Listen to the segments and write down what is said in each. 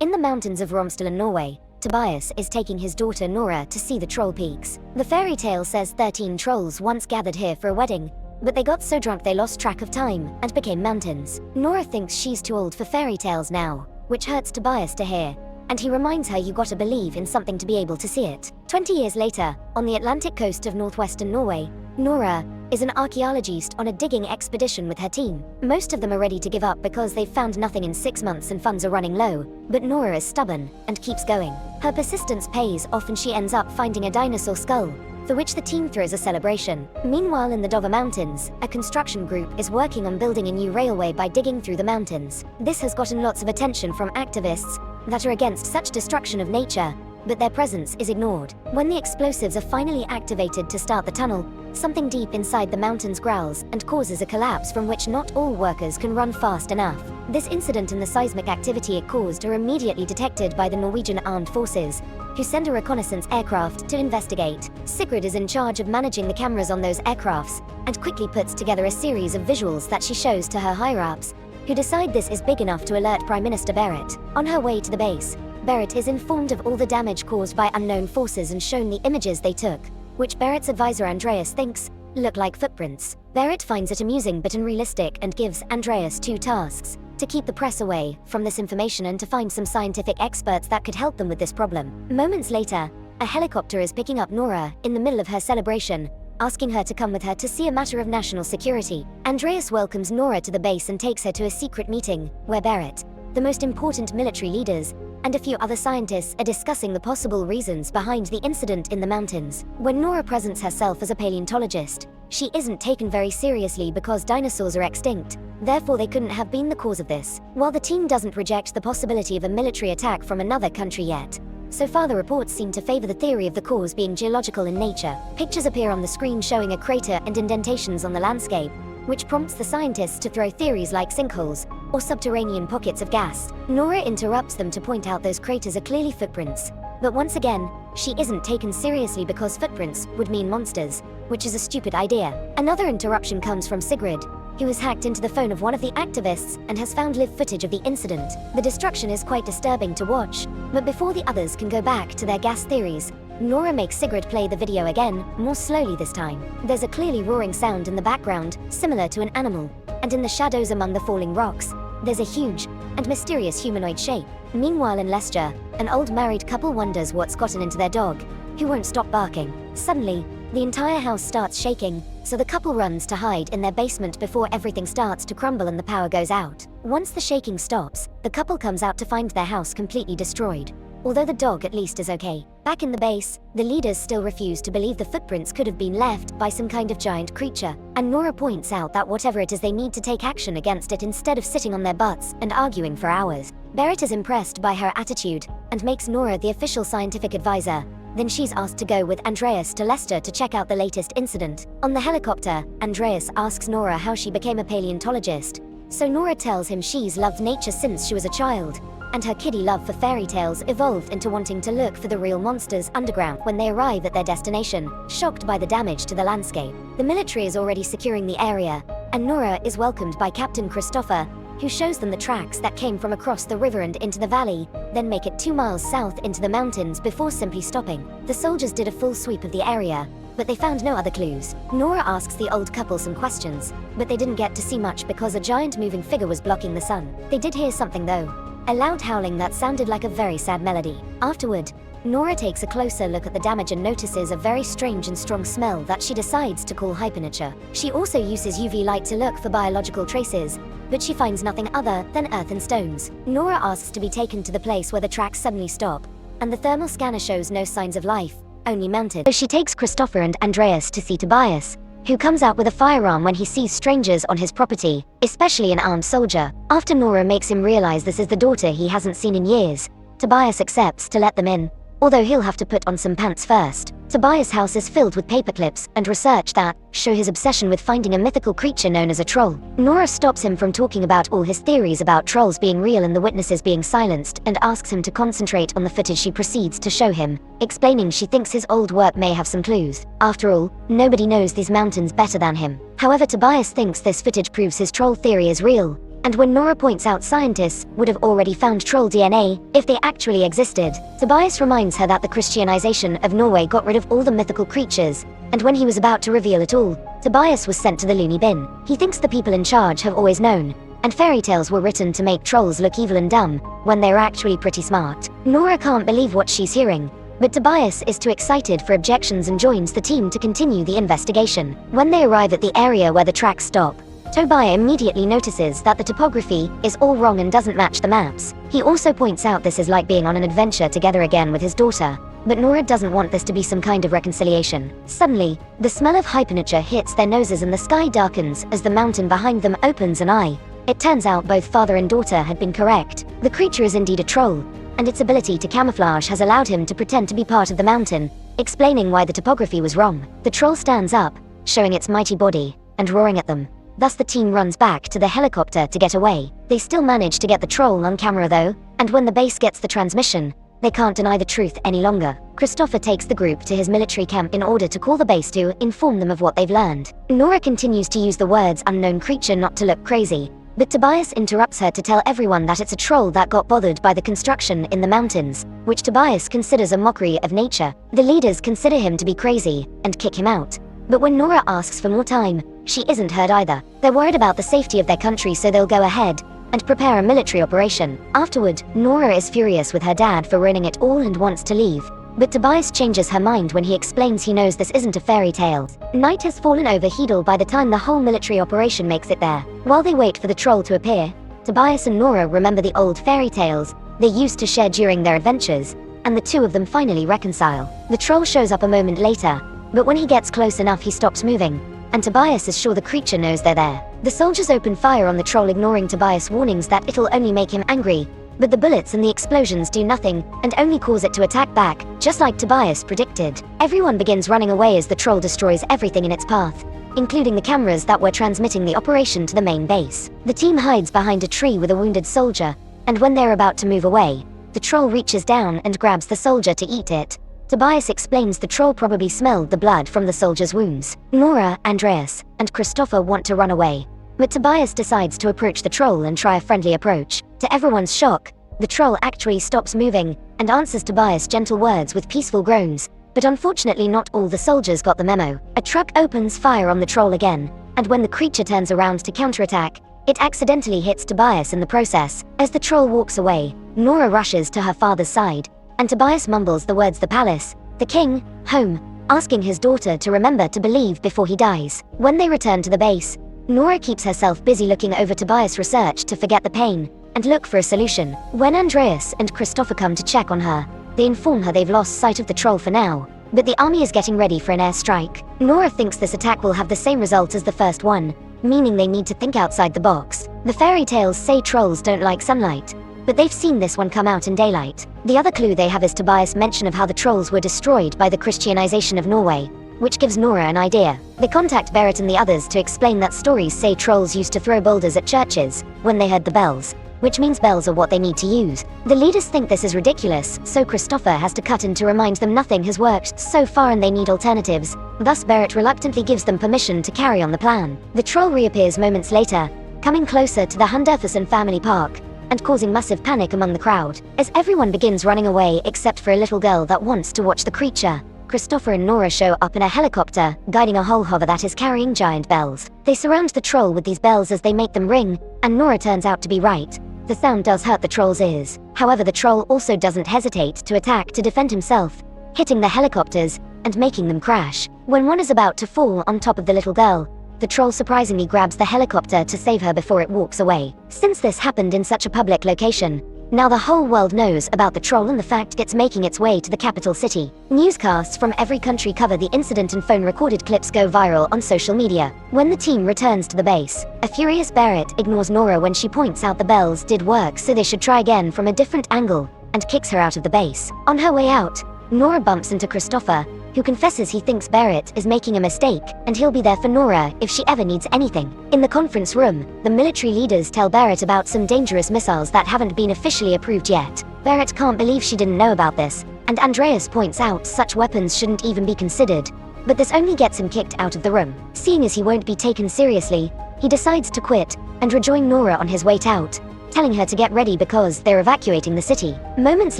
In the mountains of Romsdalen, Norway, Tobias is taking his daughter Nora to see the troll peaks. The fairy tale says 13 trolls once gathered here for a wedding, but they got so drunk they lost track of time and became mountains. Nora thinks she's too old for fairy tales now, which hurts Tobias to hear, and he reminds her you gotta believe in something to be able to see it. 20 years later, on the Atlantic coast of northwestern Norway, Nora is an archaeologist on a digging expedition with her team. Most of them are ready to give up because they've found nothing in 6 months and funds are running low, but Nora is stubborn and keeps going. Her persistence pays off and she ends up finding a dinosaur skull, for which the team throws a celebration. Meanwhile, in the Dovre Mountains, a construction group is working on building a new railway by digging through the mountains. This has gotten lots of attention from activists that are against such destruction of nature, but their presence is ignored. When the explosives are finally activated to start the tunnel, something deep inside the mountains growls and causes a collapse from which not all workers can run fast enough. This incident and the seismic activity it caused are immediately detected by the Norwegian Armed Forces, who send a reconnaissance aircraft to investigate. Sigrid is in charge of managing the cameras on those aircrafts, and quickly puts together a series of visuals that she shows to her higher-ups, who decide this is big enough to alert Prime Minister Berit. On her way to the base, Berit is informed of all the damage caused by unknown forces and shown the images they took, which Berit's advisor Andreas thinks look like footprints. Berit finds it amusing but unrealistic and gives Andreas 2 tasks: to keep the press away from this information and to find some scientific experts that could help them with this problem. Moments later, a helicopter is picking up Nora in the middle of her celebration, asking her to come with her to see a matter of national security. Andreas welcomes Nora to the base and takes her to a secret meeting, where Berit, the most important military leaders, and a few other scientists are discussing the possible reasons behind the incident in the mountains. When Nora presents herself as a paleontologist, she isn't taken very seriously because dinosaurs are extinct, therefore they couldn't have been the cause of this. While the team doesn't reject the possibility of a military attack from another country yet, so far the reports seem to favor the theory of the cause being geological in nature. Pictures appear on the screen showing a crater and indentations on the landscape, which prompts the scientists to throw theories like sinkholes or subterranean pockets of gas. Nora interrupts them to point out those craters are clearly footprints, but once again, she isn't taken seriously because footprints would mean monsters, which is a stupid idea. Another interruption comes from Sigrid, who has hacked into the phone of one of the activists and has found live footage of the incident. The destruction is quite disturbing to watch, but before the others can go back to their gas theories, Nora makes Sigrid play the video again, more slowly this time. There's a clearly roaring sound in the background, similar to an animal, and in the shadows among the falling rocks, there's a huge and mysterious humanoid shape. Meanwhile, in Leicester, an old married couple wonders what's gotten into their dog, who won't stop barking. Suddenly, the entire house starts shaking, so the couple runs to hide in their basement before everything starts to crumble and the power goes out. Once the shaking stops, the couple comes out to find their house completely destroyed, although the dog at least is okay. Back in the base, the leaders still refuse to believe the footprints could have been left by some kind of giant creature, and Nora points out that whatever it is they need to take action against it instead of sitting on their butts and arguing for hours. Berit is impressed by her attitude, and makes Nora the official scientific advisor. Then she's asked to go with Andreas to Leicester to check out the latest incident. On the helicopter, Andreas asks Nora how she became a paleontologist, so Nora tells him she's loved nature since she was a child, and her kiddie love for fairy tales evolved into wanting to look for the real monsters underground. When they arrive at their destination, shocked by the damage to the landscape, the military is already securing the area, and Nora is welcomed by Captain Christopher, who shows them the tracks that came from across the river and into the valley, then make it 2 miles south into the mountains before simply stopping. The soldiers did a full sweep of the area, but they found no other clues. Nora asks the old couple some questions, but they didn't get to see much because a giant moving figure was blocking the sun. They did hear something though, a loud howling that sounded like a very sad melody. Afterward, Nora takes a closer look at the damage and notices a very strange and strong smell that she decides to call hypernature. She also uses UV light to look for biological traces, but she finds nothing other than earth and stones. Nora asks to be taken to the place where the tracks suddenly stop, and the thermal scanner shows no signs of life, only mounted. So she takes Christopher and Andreas to see Tobias, who comes out with a firearm when he sees strangers on his property, especially an armed soldier. After Nora makes him realize this is the daughter he hasn't seen in years, Tobias accepts to let them in, although he'll have to put on some pants first. Tobias' house is filled with paperclips and research that show his obsession with finding a mythical creature known as a troll. Nora stops him from talking about all his theories about trolls being real and the witnesses being silenced, and asks him to concentrate on the footage she proceeds to show him, explaining she thinks his old work may have some clues. After all, nobody knows these mountains better than him. However, Tobias thinks this footage proves his troll theory is real, And when Nora points out scientists would have already found troll DNA if they actually existed, Tobias reminds her that the Christianization of Norway got rid of all the mythical creatures, and when he was about to reveal it all, Tobias was sent to the loony bin. He thinks the people in charge have always known, and fairy tales were written to make trolls look evil and dumb, when they're actually pretty smart. Nora can't believe what she's hearing, but Tobias is too excited for objections and joins the team to continue the investigation. When they arrive at the area where the tracks stop, Tobias immediately notices that the topography is all wrong and doesn't match the maps. He also points out this is like being on an adventure together again with his daughter, but Nora doesn't want this to be some kind of reconciliation. Suddenly, the smell of hypernature hits their noses and the sky darkens as the mountain behind them opens an eye. It turns out both father and daughter had been correct. The creature is indeed a troll, and its ability to camouflage has allowed him to pretend to be part of the mountain, explaining why the topography was wrong. The troll stands up, showing its mighty body, and roaring at them. Thus the team runs back to the helicopter to get away. They still manage to get the troll on camera though, and when the base gets the transmission, they can't deny the truth any longer. Christopher takes the group to his military camp in order to call the base to inform them of what they've learned. Nora continues to use the words unknown creature not to look crazy, but Tobias interrupts her to tell everyone that it's a troll that got bothered by the construction in the mountains, which Tobias considers a mockery of nature. The leaders consider him to be crazy, and kick him out. But when Nora asks for more time, she isn't heard either. They're worried about the safety of their country, so they'll go ahead and prepare a military operation. Afterward, Nora is furious with her dad for ruining it all and wants to leave, but Tobias changes her mind when he explains he knows this isn't a fairy tale. Night has fallen over Hedel by the time the whole military operation makes it there. While they wait for the troll to appear, Tobias and Nora remember the old fairy tales they used to share during their adventures, and the two of them finally reconcile. The troll shows up a moment later, but when he gets close enough he stops moving, and Tobias is sure the creature knows they're there. The soldiers open fire on the troll, ignoring Tobias' warnings that it'll only make him angry, but the bullets and the explosions do nothing, and only cause it to attack back, just like Tobias predicted. Everyone begins running away as the troll destroys everything in its path, including the cameras that were transmitting the operation to the main base. The team hides behind a tree with a wounded soldier, and when they're about to move away, the troll reaches down and grabs the soldier to eat it. Tobias explains the troll probably smelled the blood from the soldier's wounds. Nora, Andreas, and Christopher want to run away, but Tobias decides to approach the troll and try a friendly approach. To everyone's shock, the troll actually stops moving and answers Tobias' gentle words with peaceful groans, but unfortunately not all the soldiers got the memo. A truck opens fire on the troll again, and when the creature turns around to counterattack, it accidentally hits Tobias in the process. As the troll walks away, Nora rushes to her father's side, and Tobias mumbles the words "the palace, the king, home," asking his daughter to remember to believe before he dies. When they return to the base, Nora keeps herself busy looking over Tobias' research to forget the pain and look for a solution. When Andreas and Christopher come to check on her, they inform her they've lost sight of the troll for now, but the army is getting ready for an airstrike. Nora thinks this attack will have the same result as the first one, meaning they need to think outside the box. The fairy tales say trolls don't like sunlight, but they've seen this one come out in daylight. The other clue they have is Tobias' mention of how the trolls were destroyed by the Christianization of Norway, which gives Nora an idea. They contact Berit and the others to explain that stories say trolls used to throw boulders at churches when they heard the bells, which means bells are what they need to use. The leaders think this is ridiculous, so Christopher has to cut in to remind them nothing has worked so far and they need alternatives. Thus Berit reluctantly gives them permission to carry on the plan. The troll reappears moments later, coming closer to the Hunderthusen family park, and causing massive panic among the crowd, as everyone begins running away except for a little girl that wants to watch the creature. Christopher and Nora show up in a helicopter, guiding a whole hover that is carrying giant bells. They surround the troll with these bells as they make them ring, and Nora turns out to be right. The sound does hurt the troll's ears. However, the troll also doesn't hesitate to attack to defend himself, hitting the helicopters and making them crash. When one is about to fall on top of the little girl, the troll surprisingly grabs the helicopter to save her before it walks away. Since this happened in such a public location, now the whole world knows about the troll and the fact it's making its way to the capital city. Newscasts from every country cover the incident and phone-recorded clips go viral on social media. When the team returns to the base, a furious Berit ignores Nora when she points out the bells did work, so they should try again from a different angle, and kicks her out of the base. On her way out, Nora bumps into Christopher, who confesses he thinks Berit is making a mistake, and he'll be there for Nora if she ever needs anything. In the conference room, the military leaders tell Berit about some dangerous missiles that haven't been officially approved yet. Berit can't believe she didn't know about this, and Andreas points out such weapons shouldn't even be considered, but this only gets him kicked out of the room. Seeing as he won't be taken seriously, he decides to quit and rejoin Nora on his way out, telling her to get ready because they're evacuating the city. Moments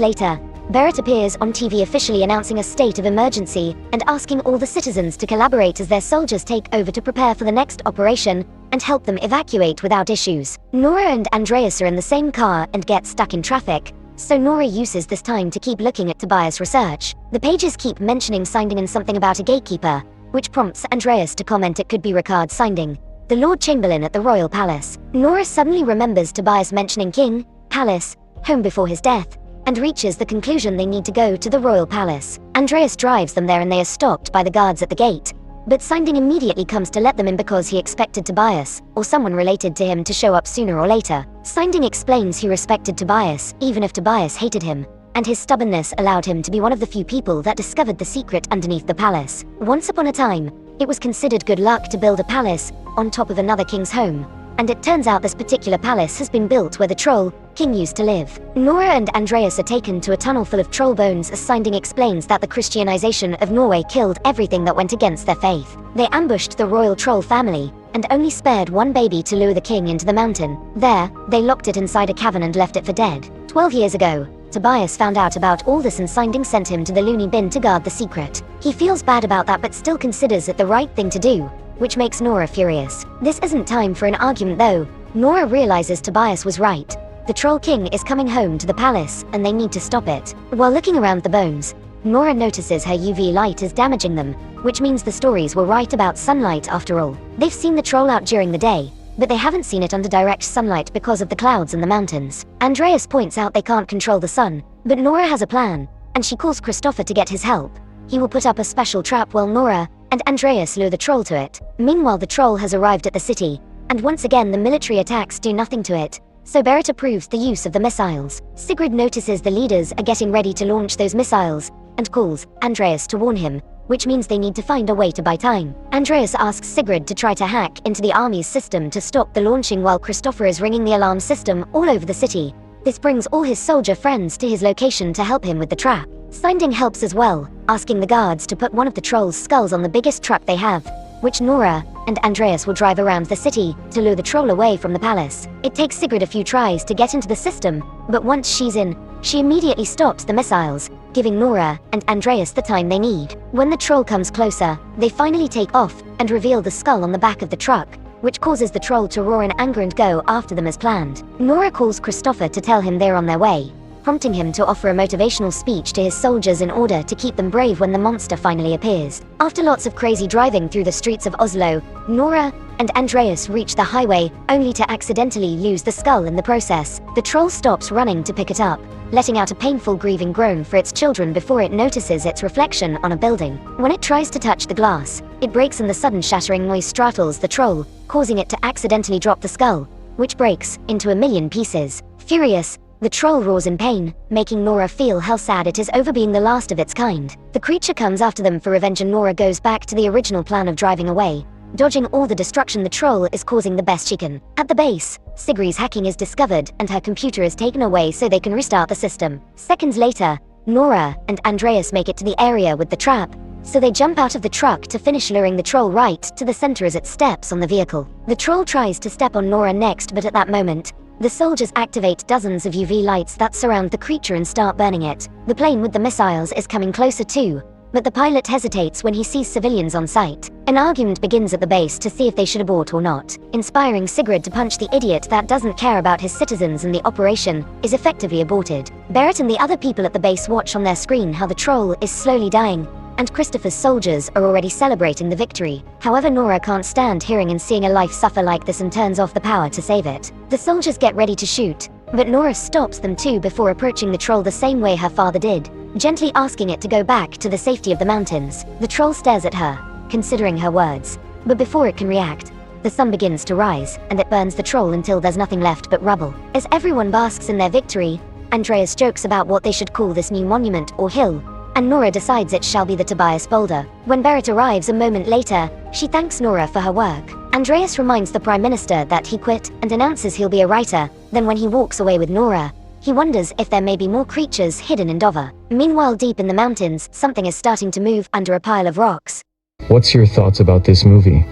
later, Berit appears on TV officially announcing a state of emergency and asking all the citizens to collaborate as their soldiers take over to prepare for the next operation and help them evacuate without issues. Nora and Andreas are in the same car and get stuck in traffic, so Nora uses this time to keep looking at Tobias' research. The pages keep mentioning Sinding and something about a gatekeeper, which prompts Andreas to comment it could be Ricard Sinding, the Lord Chamberlain at the Royal Palace. Nora suddenly remembers Tobias mentioning King, Palace, home before his death, and reaches the conclusion they need to go to the Royal Palace. Andreas drives them there and they are stopped by the guards at the gate, but Sinding immediately comes to let them in because he expected Tobias, or someone related to him, to show up sooner or later. Sinding explains he respected Tobias, even if Tobias hated him, and his stubbornness allowed him to be one of the few people that discovered the secret underneath the palace. Once upon a time, it was considered good luck to build a palace on top of another king's home, and it turns out this particular palace has been built where the troll king used to live. Nora and Andreas are taken to a tunnel full of troll bones as Sinding explains that the Christianization of Norway killed everything that went against their faith. They ambushed the royal troll family and only spared one baby to lure the king into the mountain. There, they locked it inside a cavern and left it for dead. 12 years ago, Tobias found out about all this and Sinding sent him to the loony bin to guard the secret. He feels bad about that but still considers it the right thing to do, which makes Nora furious. This isn't time for an argument though. Nora realizes Tobias was right. The Troll King is coming home to the palace, and they need to stop it. While looking around the bones, Nora notices her UV light is damaging them, which means the stories were right about sunlight after all. They've seen the troll out during the day, but they haven't seen it under direct sunlight because of the clouds and the mountains. Andreas points out they can't control the sun, but Nora has a plan, and she calls Christopher to get his help. He will put up a special trap while Nora and Andreas lure the troll to it. Meanwhile, the troll has arrived at the city, and once again the military attacks do nothing to it, so Berit approves the use of the missiles. Sigrid notices the leaders are getting ready to launch those missiles, and calls Andreas to warn him, which means they need to find a way to buy time. Andreas asks Sigrid to try to hack into the army's system to stop the launching while Christopher is ringing the alarm system all over the city. This brings all his soldier friends to his location to help him with the trap. Sinding helps as well, asking the guards to put one of the troll's skulls on the biggest truck they have, which Nora and Andreas will drive around the city to lure the troll away from the palace. It takes Sigrid a few tries to get into the system, but once she's in, she immediately stops the missiles, giving Nora and Andreas the time they need. When the troll comes closer, they finally take off and reveal the skull on the back of the truck, which causes the troll to roar in anger and go after them as planned. Nora calls Christopher to tell him they're on their way, prompting him to offer a motivational speech to his soldiers in order to keep them brave when the monster finally appears. After lots of crazy driving through the streets of Oslo, Nora and Andreas reach the highway, only to accidentally lose the skull in the process. The troll stops running to pick it up, letting out a painful grieving groan for its children before it notices its reflection on a building. When it tries to touch the glass, it breaks and the sudden shattering noise startles the troll, causing it to accidentally drop the skull, which breaks into a million pieces. Furious, the troll roars in pain, making Nora feel how sad it is over being the last of its kind. The creature comes after them for revenge and Nora goes back to the original plan of driving away, dodging all the destruction the troll is causing the best she can. At the base, Sigrid's hacking is discovered and her computer is taken away so they can restart the system. Seconds later, Nora and Andreas make it to the area with the trap, so they jump out of the truck to finish luring the troll right to the center as it steps on the vehicle. The troll tries to step on Nora next, but at that moment, the soldiers activate dozens of UV lights that surround the creature and start burning it. The plane with the missiles is coming closer too, but the pilot hesitates when he sees civilians on site. An argument begins at the base to see if they should abort or not, inspiring Sigrid to punch the idiot that doesn't care about his citizens, and the operation is effectively aborted. Berit and the other people at the base watch on their screen how the troll is slowly dying, and Christopher's soldiers are already celebrating the victory. However, Nora can't stand hearing and seeing a life suffer like this and turns off the power to save it. The soldiers get ready to shoot, but Nora stops them too before approaching the troll the same way her father did, gently asking it to go back to the safety of the mountains. The troll stares at her, considering her words, but before it can react, the sun begins to rise, and it burns the troll until there's nothing left but rubble. As everyone basks in their victory, Andreas jokes about what they should call this new monument or hill, and Nora decides it shall be the Tobias Boulder. When Berit arrives a moment later, she thanks Nora for her work. Andreas reminds the Prime Minister that he quit and announces he'll be a writer. Then when he walks away with Nora, he wonders if there may be more creatures hidden in Dover. Meanwhile, deep in the mountains, something is starting to move under a pile of rocks. What's your thoughts about this movie?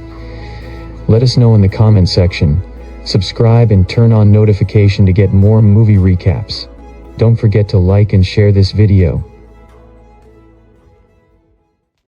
Let us know in the comment section. Subscribe and turn on notification to get more movie recaps. Don't forget to like and share this video.